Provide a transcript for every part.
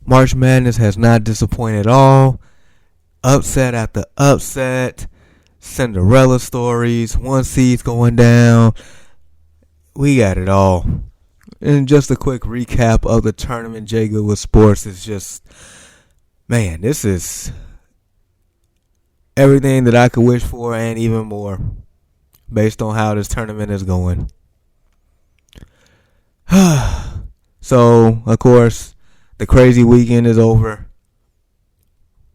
March Madness has not disappointed at all. Upset after upset. Cinderella stories. One seeds going down. We got it all. And just a quick recap of the tournament. JGoodWithSports is just, man, this is everything that I could wish for and even more based on how this tournament is going. So, of course, the crazy weekend is over.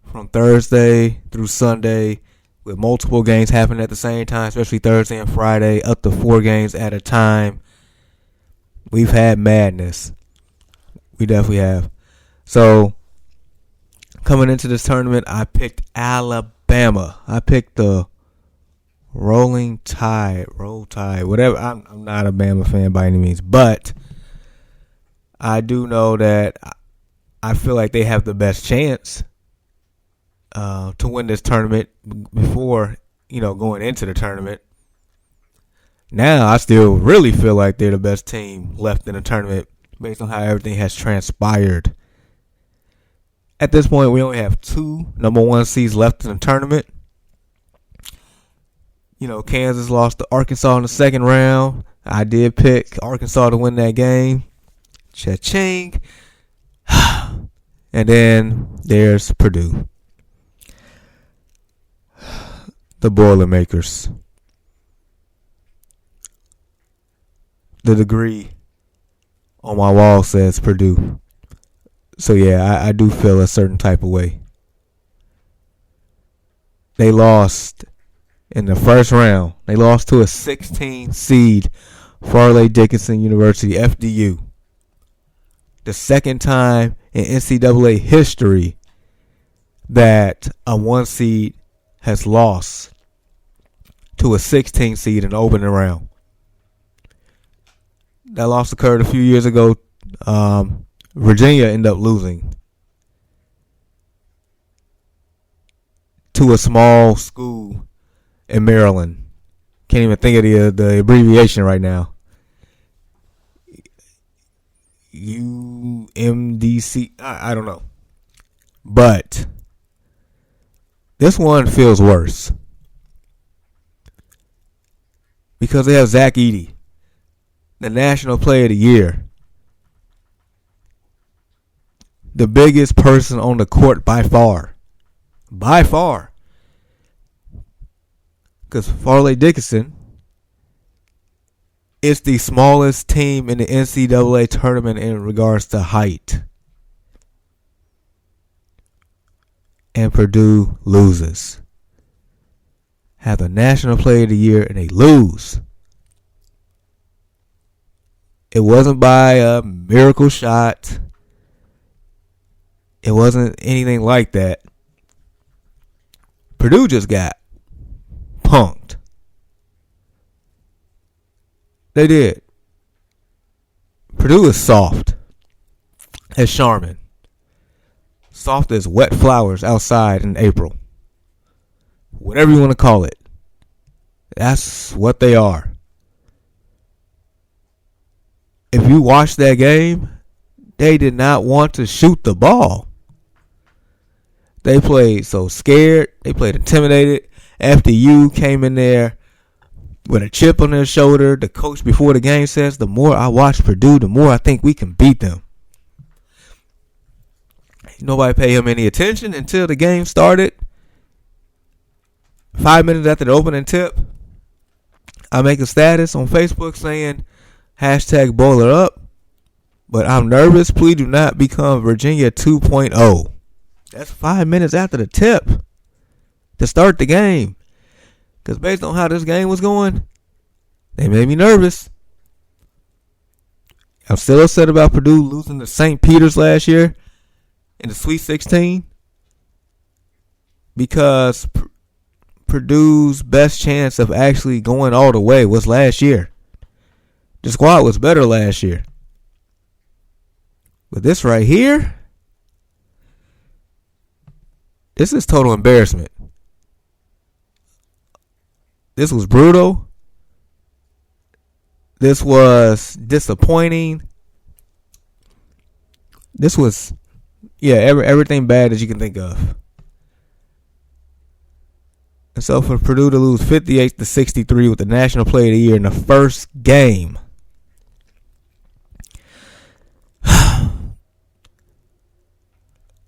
From Thursday through Sunday, with multiple games happening at the same time, especially Thursday and Friday, up to 4 games at a time. We've had madness. We definitely have. So, coming into this tournament, I picked Alabama. I picked the Roll Tide, whatever. I'm not a Bama fan by any means, but I do know that I feel like they have the best chance to win this tournament before, going into the tournament. Now, I still really feel like they're the best team left in the tournament based on how everything has transpired. At this point, we only have 2 number 1 seeds left in the tournament. Kansas lost to Arkansas in the second round. I did pick Arkansas to win that game. Cha-ching. And then there's Purdue. The Boilermakers. The degree on my wall says Purdue. So yeah, I do feel a certain type of way. They lost in the first round. They lost to a 16 seed Farley-Dickinson University, FDU. The second time in NCAA history that a 1 seed has lost to a 16 seed in the opening round. That loss occurred a few years ago. Virginia ended up losing to a small school in Maryland. Can't even think of the abbreviation right now. UMDC. I don't know. But this one feels worse because they have Zach Edey, the National Player of the Year. The biggest person on the court by far. By far. Because Farley-Dickinson is the smallest team in the NCAA tournament in regards to height. And Purdue loses. Have the National Player of the Year and they lose. It wasn't by a miracle shot. It wasn't anything like that. Purdue just got punked. They did. Purdue is soft as Charmin. Soft as wet flowers outside in April. Whatever you want to call it. That's what they are. If you watch that game, they did not want to shoot the ball. They played so scared. They played intimidated. FDU came in there with a chip on their shoulder. The coach before the game says, the more I watch Purdue, the more I think we can beat them. Nobody paid him any attention until the game started. 5 minutes after the opening tip, I make a status on Facebook saying, #BoilerUp. But I'm nervous. Please do not become Virginia 2.0. That's 5 minutes after the tip to start the game. Because based on how this game was going, they made me nervous. I'm still upset about Purdue losing to St. Peter's last year in the Sweet 16. Because Purdue's best chance of actually going all the way was last year. The squad was better last year. But this right here, this is total embarrassment. This was brutal. This was disappointing. This was, Yeah, everything bad that you can think of. And so for Purdue to lose 58-63 with the National Player of the Year in the first game.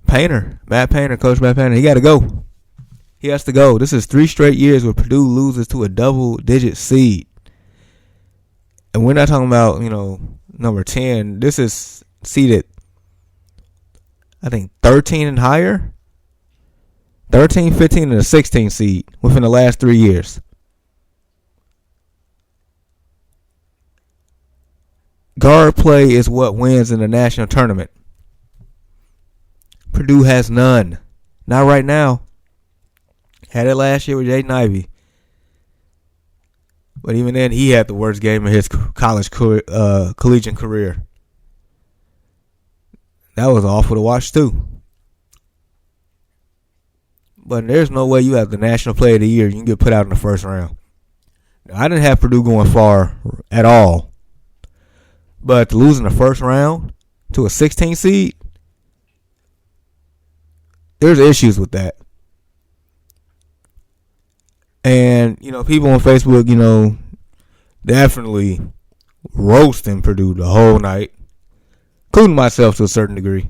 Coach Matt Painter, he got to go. He has to go. This is 3 straight years where Purdue loses to a double-digit seed. And we're not talking about, number 10. This is seeded, I think, 13 and higher. 13, 15, and a 16 seed within the last 3 years. Guard play is what wins in the national tournament. Purdue has none. Not right now. Had it last year with Jaden Ivey. But even then, he had the worst game of his collegiate career. That was awful to watch, too. But there's no way you have the National Player of the Year. You can get put out in the first round. Now, I didn't have Purdue going far at all. But to lose in the first round to a 16 seed, there's issues with that. And, people on Facebook, definitely roasting Purdue the whole night, including myself to a certain degree.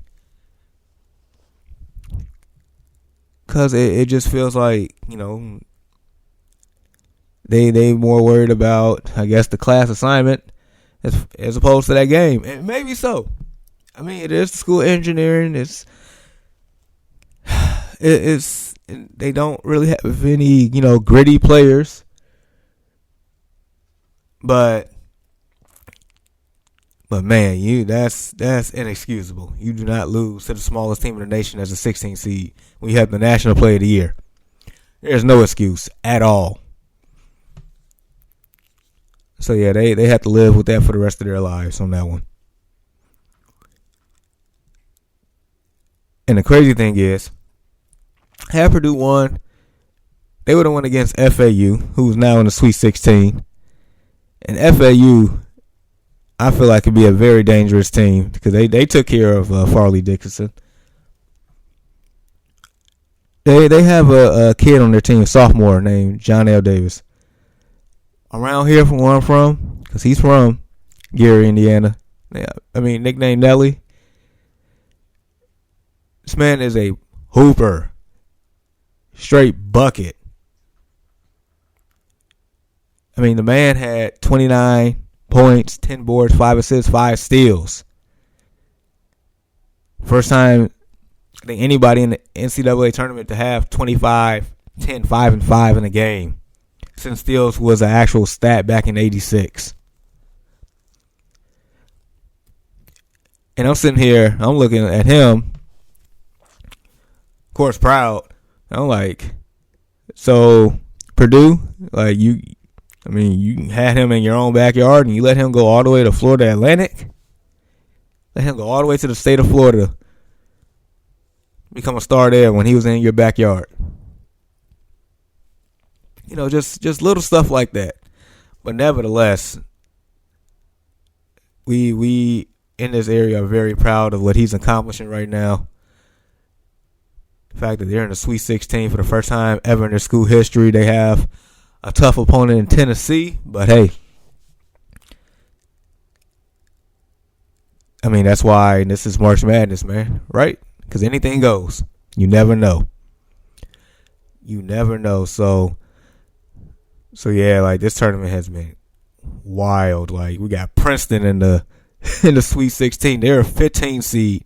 Because it just feels like, they more worried about, I guess, the class assignment as opposed to that game. And maybe so. I mean, it is the school of engineering. It's they don't really have any, gritty players. But man, that's inexcusable. You do not lose to the smallest team in the nation as a 16 seed when you have the National Player of the Year. There's no excuse at all. So yeah, they have to live with that for the rest of their lives on that one. And the crazy thing is, had Purdue won, they would have won against FAU, who's now in the Sweet 16. And FAU, I feel like, could be a very dangerous team because they took care of Farley Dickinson. They have a kid on their team, a sophomore, named John L. Davis. Around here from where I'm from, because he's from Gary, Indiana. Nicknamed Nelly. This man is a hooper. Straight bucket. The man had 29 points, 10 boards, 5 assists, 5 steals. First time I think anybody in the NCAA tournament to have 25, 10, 5, and 5 in a game. Since steals was an actual stat back in '86. And I'm sitting here, I'm looking at him, of course, proud. I'm like, so Purdue, like you had him in your own backyard and you let him go all the way to Florida Atlantic? Let him go all the way to the state of Florida, become a star there when he was in your backyard. Just little stuff like that. But nevertheless, we in this area are very proud of what he's accomplishing right now. The fact that they're in the Sweet 16 for the first time ever in their school history. They have a tough opponent in Tennessee, but hey, that's why this is March Madness, man, right? Because anything goes. You never know. So yeah, like this tournament has been wild. Like we got Princeton in the Sweet 16. They're a 15 seed.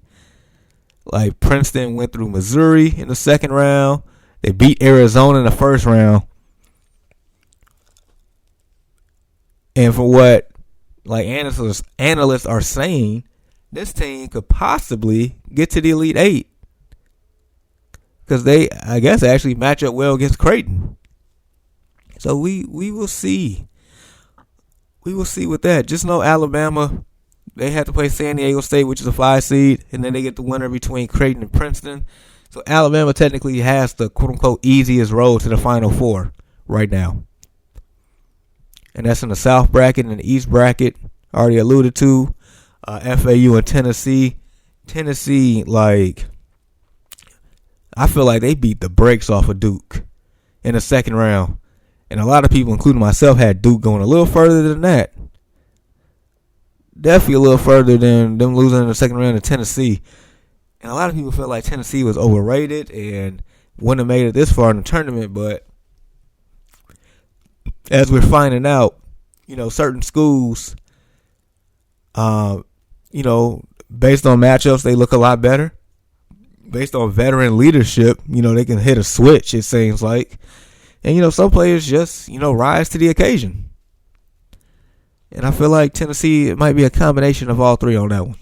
Like Princeton went through Missouri in the second round. They beat Arizona in the first round. And for what like analysts are saying, this team could possibly get to the Elite Eight. Because they, I guess, actually match up well against Creighton. So we will see. We will see with that. Just know Alabama, they have to play San Diego State, which is a 5 seed, and then they get the winner between Creighton and Princeton. So Alabama technically has the quote-unquote easiest road to the Final Four right now. And that's in the South bracket and the East bracket. Already alluded to. FAU and Tennessee. Tennessee, like, I feel like they beat the brakes off of Duke in the second round. And a lot of people, including myself, had Duke going a little further than that. Definitely a little further than them losing in the second round to Tennessee. And a lot of people felt like Tennessee was overrated and wouldn't have made it this far in the tournament. But as we're finding out, certain schools, based on matchups, they look a lot better. Based on veteran leadership, they can hit a switch, it seems like. And, some players just, rise to the occasion. And I feel like Tennessee, it might be a combination of all three on that one.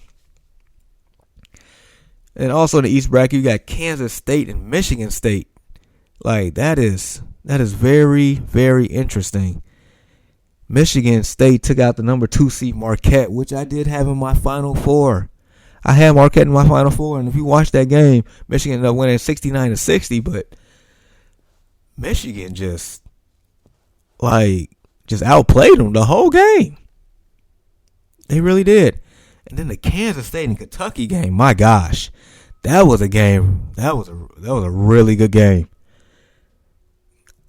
And also in the East bracket, you got Kansas State and Michigan State. Like, that is very, very interesting. Michigan State took out the number 2 seed Marquette, which I did have in my Final Four. I had Marquette in my Final Four, and if you watch that game, Michigan ended up winning 69-60, but Michigan just outplayed them the whole game. They really did. And then the Kansas State and Kentucky game, my gosh, that was a game. That was a really good game.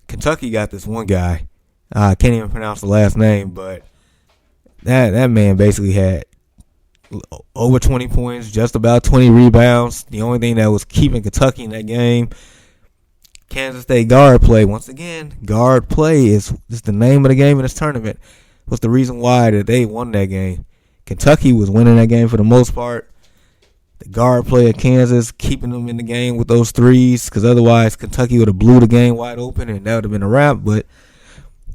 Kentucky got this one guy. I can't even pronounce the last name, but that man basically had over 20 points, just about 20 rebounds. The only thing that was keeping Kentucky in that game, Kansas State guard play. Once again, guard play is the name of the game in this tournament. Was the reason why that they won that game. Kentucky was winning that game for the most part. The guard play of Kansas keeping them in the game with those threes, because otherwise Kentucky would have blew the game wide open and that would have been a wrap. But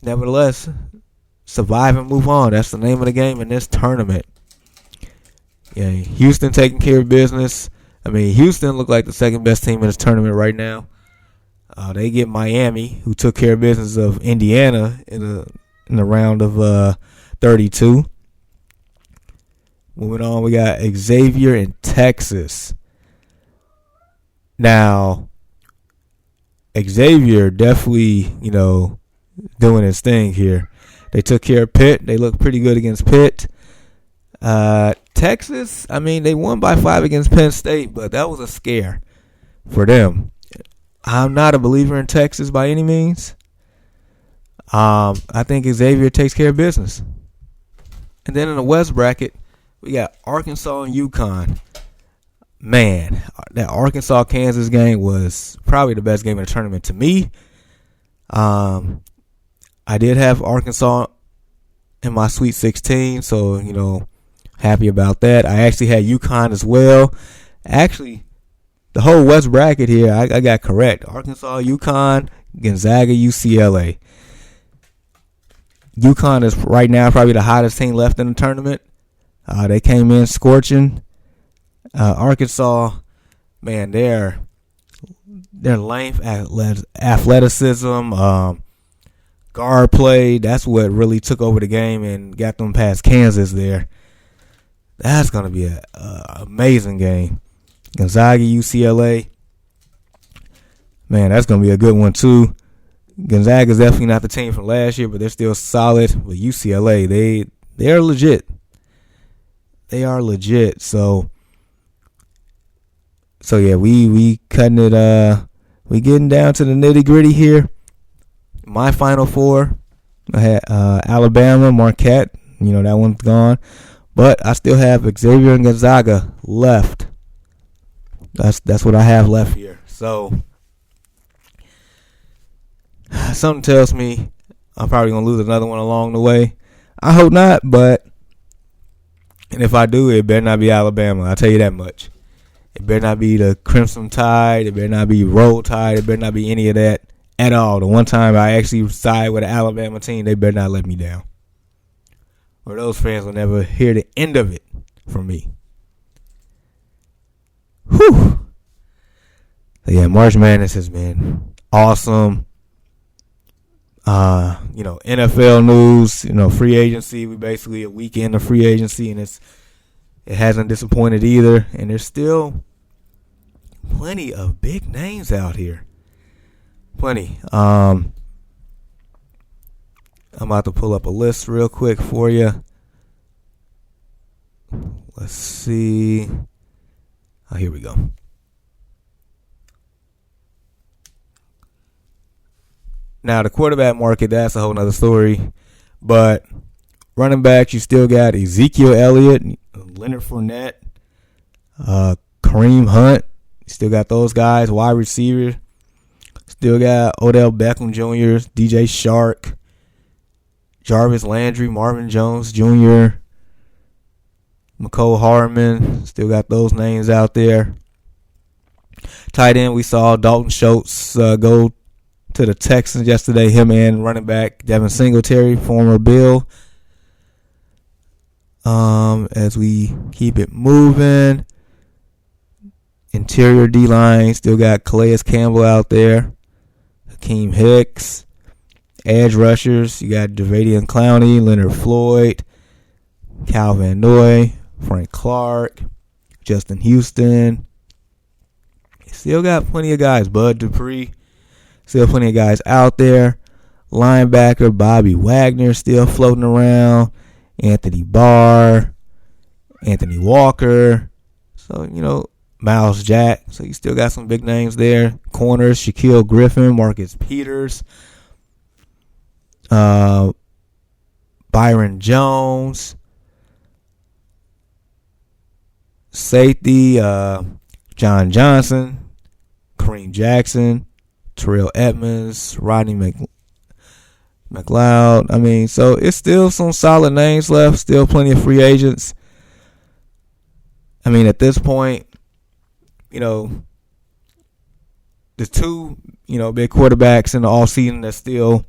nevertheless, survive and move on. That's the name of the game in this tournament. Yeah, Houston taking care of business. I mean, Houston looked like the second best team in this tournament right now. They get Miami, who took care of business of Indiana in the round of 32. Moving on, we got Xavier in Texas. Now, Xavier definitely, doing his thing here. They took care of Pitt. They looked pretty good against Pitt. Texas, I mean, they won by 5 against Penn State, but that was a scare for them. I'm not a believer in Texas by any means. I think Xavier takes care of business. And then in the West bracket, we got Arkansas and UConn. Man, that Arkansas-Kansas game was probably the best game of the tournament to me. I did have Arkansas in my Sweet 16, so, happy about that. I actually had UConn as well. Actually, the whole West bracket here, I got correct. Arkansas, UConn, Gonzaga, UCLA. UConn is right now probably the hottest team left in the tournament. They came in scorching. Arkansas, man, their length, athleticism, guard play, that's what really took over the game and got them past Kansas there. That's going to be an amazing game. Gonzaga, UCLA. Man, that's going to be a good one too. Gonzaga's definitely not the team from last year, but they're still solid. But UCLA, they're legit. They are legit. So yeah, we cutting it. We getting down to the nitty gritty here. My Final Four, I had Alabama, Marquette. That one's gone, but I still have Xavier and Gonzaga left. That's what I have left here. So something tells me I'm probably gonna lose another one along the way. I hope not, but if I do, it better not be Alabama. I'll tell you that much. It better not be the Crimson Tide. It better not be Roll Tide. It better not be any of that at all. The one time I actually side with an Alabama team, they better not let me down. Or those fans will never hear the end of it from me. Whew. So yeah, March Madness has been awesome. NFL news, free agency. We basically a weekend of free agency, and it hasn't disappointed either. And there's still plenty of big names out here. Plenty. I'm about to pull up a list real quick for you. Let's see. Oh, here we go. Now, the quarterback market, that's a whole nother story. But running backs, you still got Ezekiel Elliott, Leonard Fournette, Kareem Hunt. You still got those guys. Wide receiver, still got Odell Beckham Jr., DJ Shark, Jarvis Landry, Marvin Jones Jr., McCole Hardman. Still got those names out there. Tight end, we saw Dalton Schultz go to the Texans yesterday. Him and running back Devin Singletary, former Bill. As we keep it moving, interior D-line, still got Calais Campbell out there, Hakeem Hicks. Edge rushers, you got Jadeveon Clowney, Leonard Floyd, Cal Van Noy, Frank Clark, Justin Houston. Still got plenty of guys. Bud Dupree. Still plenty of guys out there. Linebacker Bobby Wagner still floating around. Anthony Barr. Anthony Walker. So, Miles Jack. So you still got some big names there. Corners, Shaquille Griffin, Marcus Peters. Byron Jones. Safety, John Johnson. Kareem Jackson, Terrell Edmonds, Rodney McLeod. So it's still some solid names left. Still plenty of free agents. At this point, the two, big quarterbacks in the offseason that's still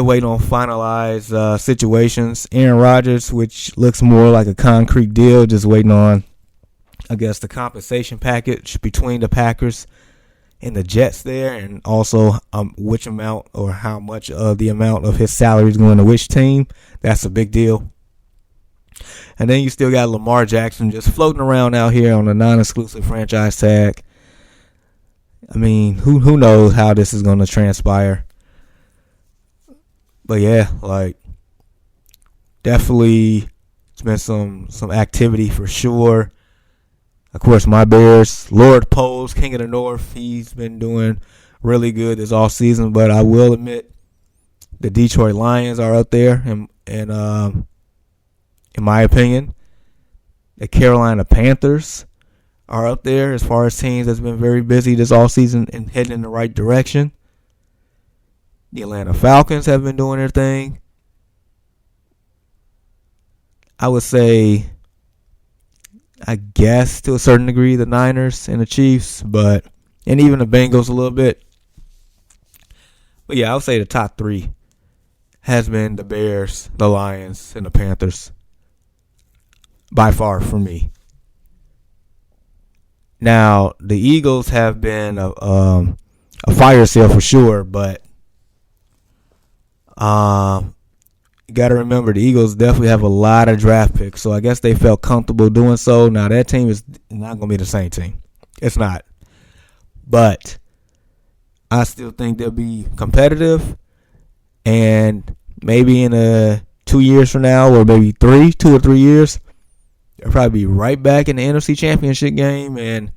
waiting on finalized situations. Aaron Rodgers, which looks more like a concrete deal, just waiting on, I guess, the compensation package between the Packers and the Jets there, and also which amount or how much of the amount of his salary is going to which team. That's a big deal. And then you still got Lamar Jackson just floating around out here on a non-exclusive franchise tag. Who knows how this is going to transpire. But yeah, definitely it's been some activity for sure. Of course, my Bears, Lord Poles, King of the North, he's been doing really good this all season. But I will admit, the Detroit Lions are up there, and in my opinion, the Carolina Panthers are up there as far as teams that's been very busy this all season and heading in the right direction. The Atlanta Falcons have been doing their thing. I would say, I guess to a certain degree, the Niners and the Chiefs, and even the Bengals a little bit. But yeah, I would say the top three has been the Bears, the Lions, and the Panthers. By far for me. Now, the Eagles have been a fire sale for sure, but you got to remember the Eagles definitely have a lot of draft picks, so I guess they felt comfortable doing so. Now, that team is not going to be the same team. It's not. But I still think they'll be competitive, and maybe in 2 years from now, or maybe 2 or 3 years, they'll probably be right back in the NFC Championship game and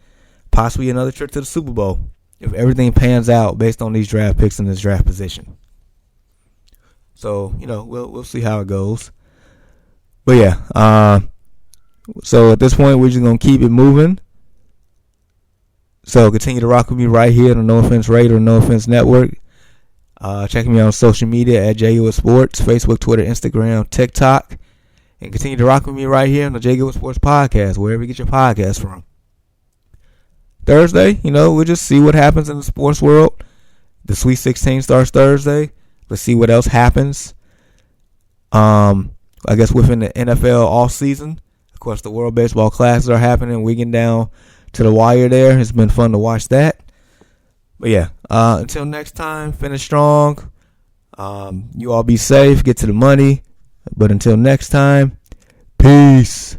possibly another trip to the Super Bowl if everything pans out based on these draft picks in this draft position. So, we'll see how it goes. But yeah, so at this point, we're just going to keep it moving. So continue to rock with me right here on the No Offense Radio, No Offense Network. Check me out on social media at JGoodWithSports, Facebook, Twitter, Instagram, TikTok. And continue to rock with me right here on the JGoodWithSports podcast, wherever you get your podcast from. Thursday, we'll just see what happens in the sports world. The Sweet 16 starts Thursday. Let's see what else happens. I guess within the NFL off season. Of course, the World Baseball Classics are happening. We get down to the wire there. It's been fun to watch that. But yeah, until next time, finish strong. You all be safe. Get to the money. But until next time, peace.